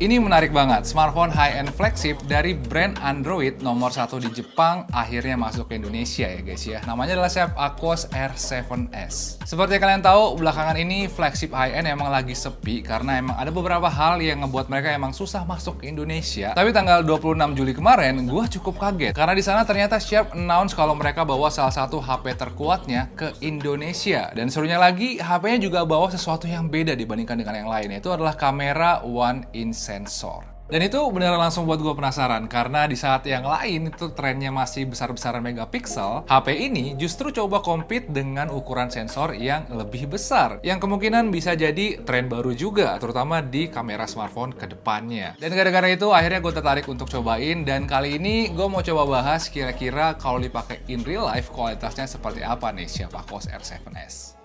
Ini menarik banget, smartphone high-end flagship dari brand Android nomor 1 di Jepang akhirnya masuk ke Indonesia ya guys ya. Namanya adalah Xiaomi Aquos R7s. Seperti yang kalian tahu, belakangan ini flagship high-end emang lagi sepi karena emang ada beberapa hal yang ngebuat mereka emang susah masuk ke Indonesia. Tapi tanggal 26 Juli kemarin, gue cukup kaget karena di sana ternyata Xiaomi announce kalau mereka bawa salah satu HP terkuatnya ke Indonesia. Dan serunya lagi, HP-nya juga bawa sesuatu yang beda dibandingkan dengan yang lain, yaitu adalah kamera one-in sensor. Dan itu beneran langsung buat gue penasaran, karena di saat yang lain itu trennya masih besar-besaran megapiksel, HP ini justru coba compete dengan ukuran sensor yang lebih besar, yang kemungkinan bisa jadi tren baru juga, terutama di kamera smartphone ke depannya. Dan gara-gara itu akhirnya gue tertarik untuk cobain, dan kali ini gue mau coba bahas kira-kira kalau dipakai in real life kualitasnya seperti apa nih Xiaomi Aquos R7s.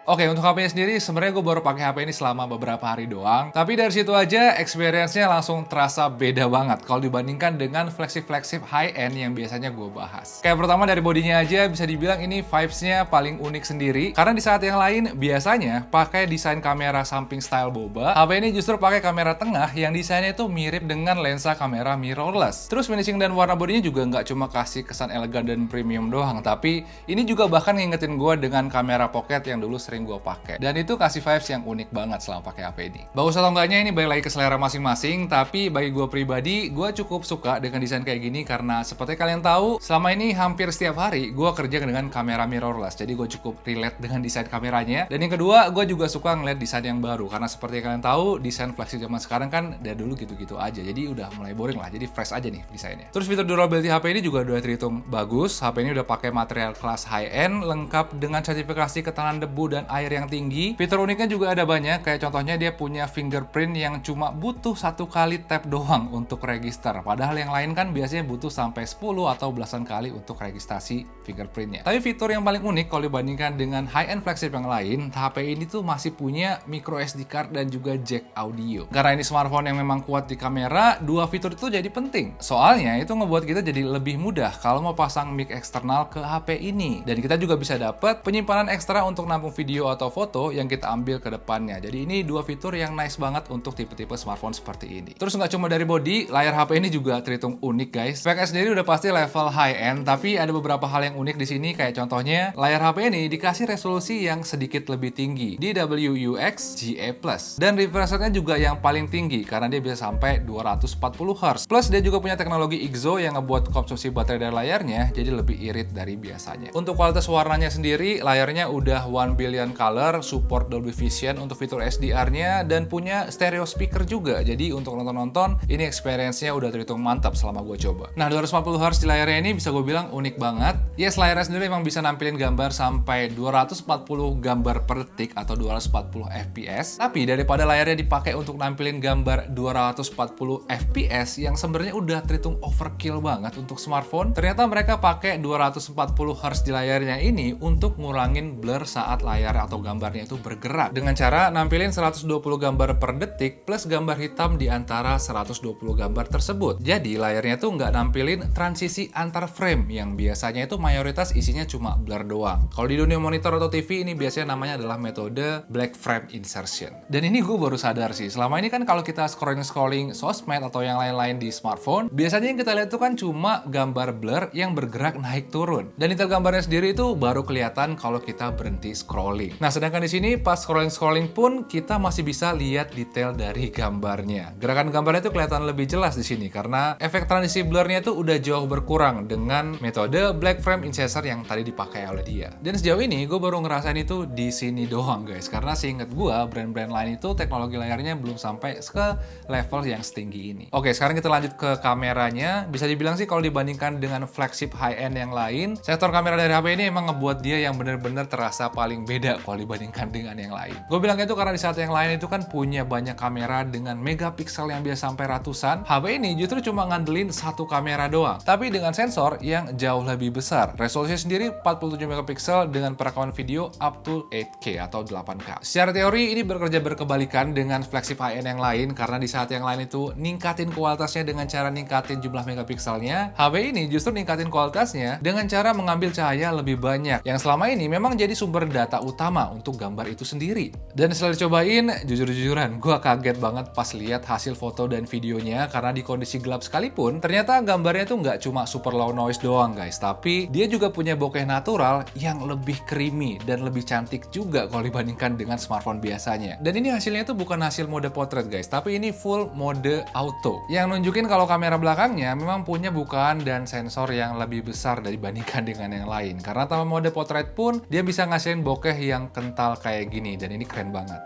Oke, untuk HP-nya sendiri sebenarnya gue baru pakai HP ini selama beberapa hari doang. Tapi dari situ aja experience-nya langsung terasa beda banget kalau dibandingkan dengan flagship high-end yang biasanya gue bahas. Kayak pertama dari bodinya aja bisa dibilang ini vibes-nya paling unik sendiri. Karena di saat yang lain biasanya pakai desain kamera samping style boba, HP ini justru pakai kamera tengah yang desainnya itu mirip dengan lensa kamera mirrorless. Terus finishing dan warna bodinya juga nggak cuma kasih kesan elegan dan premium doang, tapi ini juga bahkan ngingetin gue dengan kamera pocket yang dulu sering gue pakai, dan itu kasih vibes yang unik banget selama pakai HP ini. Bagus atau enggaknya ini balik lagi ke selera masing-masing, tapi bagi gue pribadi gue cukup suka dengan desain kayak gini karena seperti kalian tahu selama ini hampir setiap hari gue kerja dengan kamera mirrorless, jadi gue cukup relate dengan desain kameranya. Dan yang kedua, gue juga suka ngeliat desain yang baru karena seperti kalian tahu desain flagship zaman sekarang kan dari dulu gitu-gitu aja, jadi udah mulai boring lah, jadi fresh aja nih desainnya. Terus fitur durability HP ini juga udah terhitung bagus. HP ini udah pakai material kelas high-end lengkap dengan sertifikasi ketahanan debu dan air yang tinggi. Fitur uniknya juga ada banyak, kayak contohnya dia punya fingerprint yang cuma butuh satu kali tap doang untuk register, padahal yang lain kan biasanya butuh sampai 10 atau belasan kali untuk registrasi fingerprintnya. Tapi fitur yang paling unik kalau dibandingkan dengan high-end flagship yang lain, HP ini tuh masih punya micro SD card dan juga jack audio. Karena ini smartphone yang memang kuat di kamera, dua fitur itu jadi penting. Soalnya itu ngebuat kita jadi lebih mudah kalau mau pasang mic eksternal ke HP ini. Dan kita juga bisa dapat penyimpanan ekstra untuk nampung video atau foto yang kita ambil ke depannya. Jadi ini dua fitur yang nice banget untuk tipe-tipe smartphone seperti ini. Terus nggak cuma dari body, layar HP ini juga terhitung unik guys. Speknya sendiri udah pasti level high-end, tapi ada beberapa hal yang unik di sini, kayak contohnya layar HP ini dikasih resolusi yang sedikit lebih tinggi, DWUX GA+. Dan refresh rate-nya juga yang paling tinggi karena dia bisa sampai 240 Hz. Plus dia juga punya teknologi IGZO yang ngebuat konsumsi baterai dari layarnya jadi lebih irit dari biasanya. Untuk kualitas warnanya sendiri, layarnya udah 1 billion color, support Dolby Vision untuk fitur SDR-nya, dan punya stereo speaker juga. Jadi untuk nonton-nonton, ini experience-nya udah terhitung mantap selama gue coba. Nah, 240 Hz di layarnya ini bisa gue bilang unik banget. Yes, layarnya sendiri memang bisa nampilin gambar sampai 240 gambar per detik atau 240 fps. Tapi daripada layarnya dipakai untuk nampilin gambar 240 fps yang sebenarnya udah terhitung overkill banget untuk smartphone, ternyata mereka pakai 240 Hz di layarnya ini untuk ngurangin blur saat layar atau gambarnya itu bergerak, dengan cara nampilin 120 gambar per detik plus gambar hitam di antara 120 gambar tersebut. Jadi layarnya tuh nggak nampilin transisi antar frame yang biasanya itu mayoritas isinya cuma blur doang. Kalau di dunia monitor atau TV ini biasanya namanya adalah metode black frame insertion. Dan ini gue baru sadar sih, selama ini kan kalau kita scrolling sosmed atau yang lain-lain di smartphone, biasanya yang kita lihat tuh kan cuma gambar blur yang bergerak naik turun. Dan detail gambarnya sendiri itu baru kelihatan kalau kita berhenti scrolling. Nah, sedangkan di sini pas scrolling pun kita masih bisa lihat detail dari gambarnya. Gerakan gambarnya itu kelihatan lebih jelas di sini karena efek transisi blurnya itu udah jauh berkurang dengan metode black frame insertion yang tadi dipakai oleh dia. Dan sejauh ini gue baru ngerasain itu di sini doang guys, karena seinget gue brand-brand lain itu teknologi layarnya belum sampai ke level yang setinggi ini. Oke, sekarang kita lanjut ke kameranya. Bisa dibilang sih kalau dibandingkan dengan flagship high-end yang lain, sektor kamera dari HP ini emang ngebuat dia yang bener-bener terasa paling beda kalau dibandingkan dengan yang lain. Gue bilang itu karena di saat yang lain itu kan punya banyak kamera dengan megapiksel yang biasa sampai ratusan, HP ini justru cuma ngandelin satu kamera doang, tapi dengan sensor yang jauh lebih besar. Resolusinya sendiri 47 megapiksel dengan perekaman video up to 8K atau 8K. Secara teori ini bekerja berkebalikan dengan flagship high-end yang lain, karena di saat yang lain itu ningkatin kualitasnya dengan cara ningkatin jumlah megapikselnya, HP ini justru ningkatin kualitasnya dengan cara mengambil cahaya lebih banyak, yang selama ini memang jadi sumber data utama utama untuk gambar itu sendiri. Dan setelah dicobain, jujur-jujuran, gue kaget banget pas lihat hasil foto dan videonya karena di kondisi gelap sekalipun, ternyata gambarnya tuh nggak cuma super low noise doang guys, tapi dia juga punya bokeh natural yang lebih creamy dan lebih cantik juga kalau dibandingkan dengan smartphone biasanya. Dan ini hasilnya tuh bukan hasil mode portrait guys, tapi ini full mode auto yang nunjukin kalau kamera belakangnya memang punya bukaan dan sensor yang lebih besar dibandingkan dengan yang lain. Karena tanpa mode portrait pun dia bisa ngasilin bokeh yang kental kayak gini, dan ini keren banget.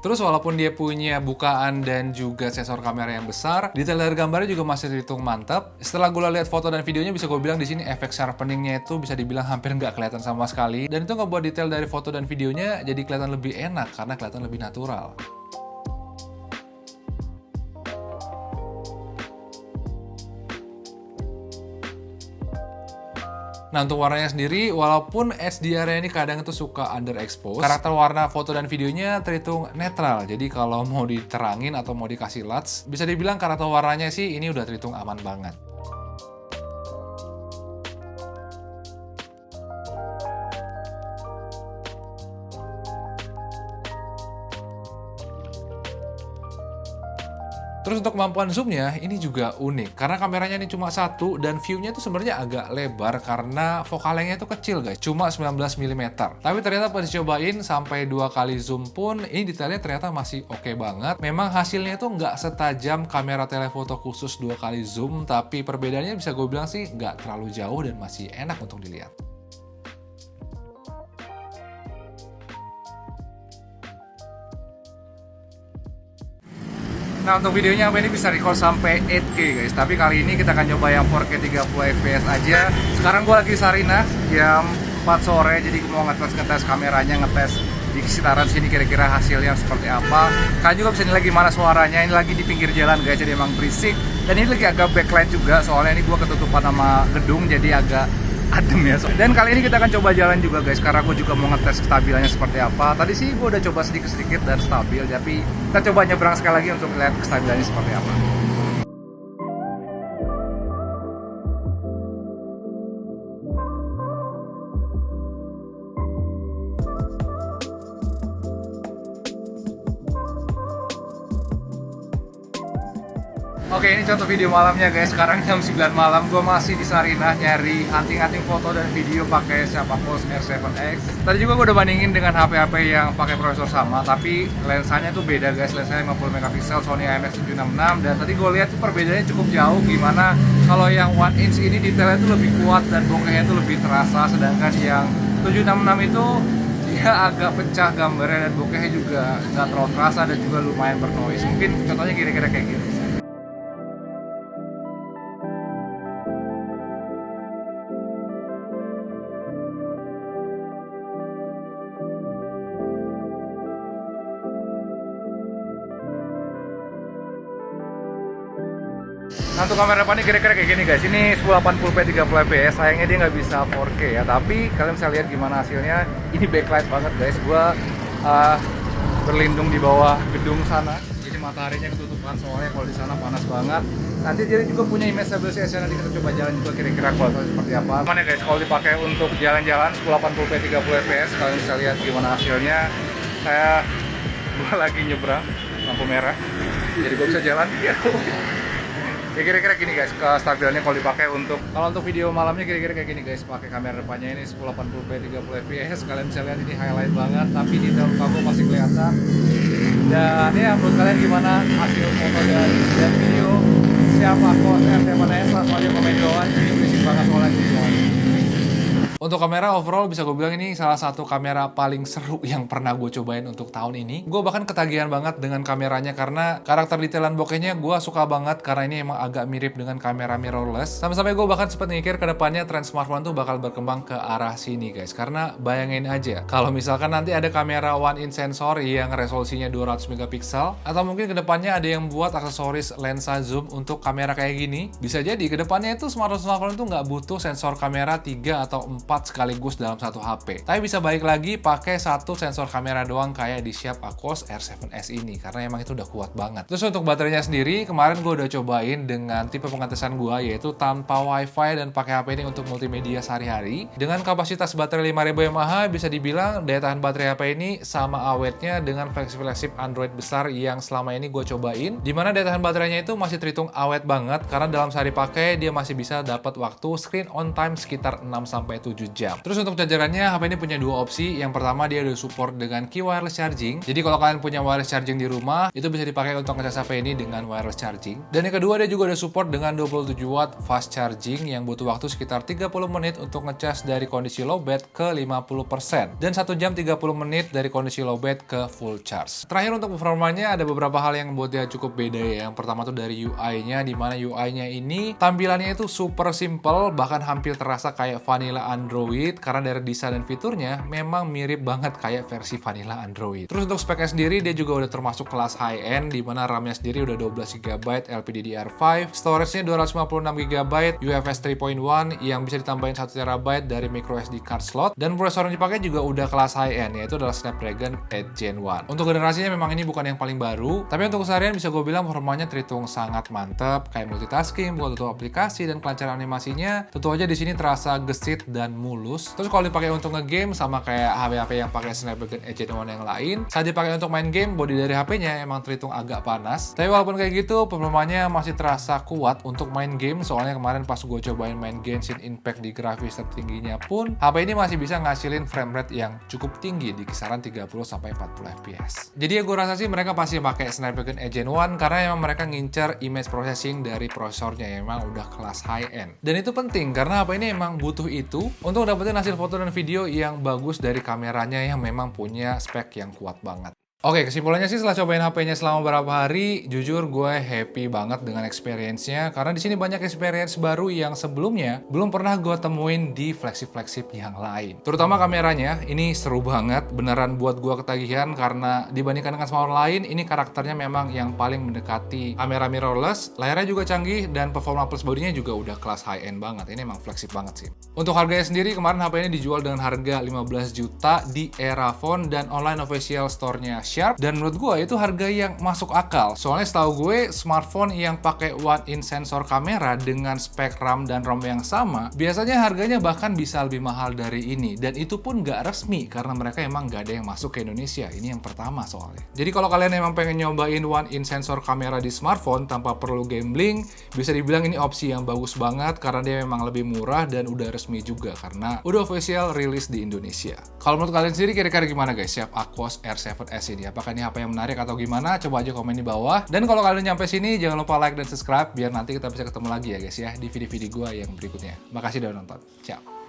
Terus walaupun dia punya bukaan dan juga sensor kamera yang besar, detail dari gambarnya juga masih terhitung mantap. Setelah gue lihat foto dan videonya, bisa gue bilang di sini efek sharpeningnya itu bisa dibilang hampir nggak kelihatan sama sekali. Dan itu ngebuat detail dari foto dan videonya jadi kelihatan lebih enak karena kelihatan lebih natural. Nah, untuk warnanya sendiri, walaupun HDR-nya ini kadang itu suka underexpose, karakter warna foto dan videonya terhitung netral. Jadi kalau mau diterangin atau mau dikasih LUTs, bisa dibilang karakter warnanya sih ini udah terhitung aman banget. Terus untuk kemampuan zoomnya ini juga unik karena kameranya ini cuma satu dan view-nya itu sebenarnya agak lebar karena focal length-nya itu kecil guys, cuma 19 mm. Tapi ternyata pas dicobain sampai 2 kali zoom pun ini detailnya ternyata masih oke banget. Memang hasilnya itu nggak setajam kamera telefoto khusus 2 kali zoom, tapi perbedaannya bisa gue bilang sih nggak terlalu jauh dan masih enak untuk dilihat. Nah, untuk videonya apa ini bisa record sampai 8K guys, tapi kali ini kita akan coba yang 4K 30 fps aja. Sekarang gue lagi di Sarinah jam 4 sore, jadi mau ngetes kameranya, ngetes di sekitaran sini kira-kira hasilnya seperti apa. Kalian juga bisa nilai gimana suaranya. Ini lagi di pinggir jalan guys, jadi emang berisik. Dan ini lagi agak backlight juga, soalnya ini gue ketutupan sama gedung, jadi agak adem ya. Dan kali ini kita akan coba jalan juga guys, karena aku juga mau ngetes kestabilannya seperti apa. Tadi sih gue udah coba sedikit-sedikit dan stabil, tapi kita coba nyebrang sekali lagi untuk lihat kestabilannya seperti apa. Oke, ini contoh video malamnya guys. Sekarang jam 9 malam, gue masih di Sarinah nyari hunting-hunting foto dan video pakai Xiaomi R7X. Tadi juga gue udah bandingin dengan HP-HP yang pakai prosesor sama, tapi lensanya tuh beda guys. Lensanya 50 megapiksel Sony IMX766, dan tadi gue lihat tuh perbedaannya cukup jauh. Gimana kalau yang 1 inch ini detailnya tuh lebih kuat dan bokehnya tuh lebih terasa, sedangkan yang 766 itu dia agak pecah gambarnya dan bokehnya juga nggak terlalu terasa dan juga lumayan bernoise. Mungkin contohnya kira-kira kayak gini. Nah, untuk kamera depan ini kira-kira kayak gini guys. Ini 1080p 30 fps. Sayangnya dia nggak bisa 4K ya. Tapi kalian bisa lihat gimana hasilnya. Ini backlight banget guys. Gua berlindung di bawah gedung sana. Jadi mataharinya ketutupan, soalnya kalau di sana panas banget. Nanti dia juga punya image stabilization. Nanti kita coba jalan juga kira-kira kualitasnya seperti apa. Cuman ya guys, kalau dipakai untuk jalan-jalan 1080p 30 fps, kalian bisa lihat gimana hasilnya. Gua lagi nyebrang lampu merah. Jadi gua bisa jalan. Ya kira-kira gini guys, kestabilannya kalau dipakai untuk video malamnya kira-kira kayak gini guys. Pakai kamera depannya ini 1080p 30 fps, kalian bisa lihat ini highlight banget, tapi detail kamu masih kelihatan. Dan ya, menurut kalian gimana hasil foto dan video Xiaomi R7X? Langsung aja komen di bawah, ini berisik banget soalnya. Untuk kamera overall bisa gue bilang ini salah satu kamera paling seru yang pernah gue cobain untuk tahun ini. Gue bahkan ketagihan banget dengan kameranya karena karakter detailan bokehnya gue suka banget, karena ini emang agak mirip dengan kamera mirrorless. Sampai-sampai gue bahkan sempat mikir ke depannya tren smartphone tuh bakal berkembang ke arah sini guys. Karena bayangin aja kalau misalkan nanti ada kamera 1-inch sensor yang resolusinya 200 megapiksel, atau mungkin ke depannya ada yang buat aksesoris lensa zoom untuk kamera kayak gini. Bisa jadi ke depannya itu smartphone itu nggak butuh sensor kamera 3 atau 4 4 sekaligus dalam satu HP. Tapi bisa balik lagi pakai satu sensor kamera doang kayak di Sharp Aquos R7S ini, karena emang itu udah kuat banget. Terus untuk baterainya sendiri, kemarin gue udah cobain dengan tipe pengetesan gue, yaitu tanpa WiFi dan pakai HP ini untuk multimedia sehari-hari. Dengan kapasitas baterai 5000 mAh, bisa dibilang daya tahan baterai HP ini sama awetnya dengan flagship Android besar yang selama ini gue cobain. Dimana daya tahan baterainya itu masih terhitung awet banget, karena dalam sehari pakai dia masih bisa dapat waktu screen on time sekitar 6-7 jam. Terus untuk chargerannya, HP ini punya dua opsi. Yang pertama, dia udah support dengan Qi wireless charging. Jadi kalau kalian punya wireless charging di rumah, itu bisa dipakai untuk ngecas HP ini dengan wireless charging. Dan yang kedua, dia juga udah support dengan 27 watt fast charging yang butuh waktu sekitar 30 menit untuk ngecas dari kondisi low bat ke 50% dan 1 jam 30 menit dari kondisi low bat ke full charge. Terakhir untuk performanya, ada beberapa hal yang membuat dia cukup beda ya. Yang pertama tuh dari UI-nya, dimana UI-nya ini tampilannya itu super simple, bahkan hampir terasa kayak vanilla Android, karena dari desain dan fiturnya memang mirip banget kayak versi vanilla Android. Terus untuk speknya sendiri, dia juga udah termasuk kelas high-end, dimana RAM-nya sendiri udah 12GB LPDDR5, storage-nya 256GB UFS 3.1 yang bisa ditambahin 1TB dari microSD card slot, dan prosesor yang dipakai juga udah kelas high-end, yaitu adalah Snapdragon 8 Gen 1. Untuk generasinya memang ini bukan yang paling baru, tapi untuk keseharian bisa gue bilang performanya terhitung sangat mantep, kayak multitasking, buat tutup aplikasi, dan kelancaran animasinya tentu aja di sini terasa gesit dan mulus. Terus kalau dipakai untuk nge-game, sama kayak HP-HP yang pakai Snapdragon 8 Gen 1 yang lain, saat dipakai untuk main game, body dari HP-nya emang terhitung agak panas. Tapi walaupun kayak gitu, performanya masih terasa kuat untuk main game, soalnya kemarin pas gue cobain main Genshin Impact di grafis tertingginya pun, HP ini masih bisa ngasilin frame rate yang cukup tinggi di kisaran 30-40 fps. Jadi ya gue rasa sih mereka pasti pakai Snapdragon 8 Gen 1 karena emang mereka ngincer image processing dari prosesornya yang emang udah kelas high end. Dan itu penting karena HP ini emang butuh itu untuk dapetin hasil foto dan video yang bagus dari kameranya yang memang punya spek yang kuat banget. Oke, kesimpulannya sih setelah cobain HP-nya selama beberapa hari, jujur gue happy banget dengan experience-nya karena di sini banyak experience baru yang sebelumnya belum pernah gue temuin di flagship-flagship yang lain. Terutama kameranya, ini seru banget, beneran buat gue ketagihan karena dibandingkan dengan smartphone lain, ini karakternya memang yang paling mendekati kamera mirrorless, layarnya juga canggih, dan performa plus bodinya juga udah kelas high-end banget. Ini emang flagship banget sih. Untuk harganya sendiri, kemarin HP ini dijual dengan harga 15 juta di Erafone dan online official store-nya Sharp, dan menurut gue itu harga yang masuk akal. Soalnya setahu gue smartphone yang pakai 1-in sensor kamera dengan spek RAM dan ROM yang sama, biasanya harganya bahkan bisa lebih mahal dari ini, dan itu pun nggak resmi karena mereka emang nggak ada yang masuk ke Indonesia. Ini yang pertama soalnya. Jadi kalau kalian emang pengen nyobain 1-in sensor kamera di smartphone tanpa perlu gambling, bisa dibilang ini opsi yang bagus banget karena dia memang lebih murah dan udah resmi juga karena udah official rilis di Indonesia. Kalau menurut kalian sendiri kira-kira gimana guys Sharp Aquos R7S ini? Apakah ini HP yang menarik atau gimana? Coba aja komen di bawah. Dan kalau kalian nyampe sini, jangan lupa like dan subscribe biar nanti kita bisa ketemu lagi ya guys ya di video-video gue yang berikutnya. Makasih udah nonton. Ciao.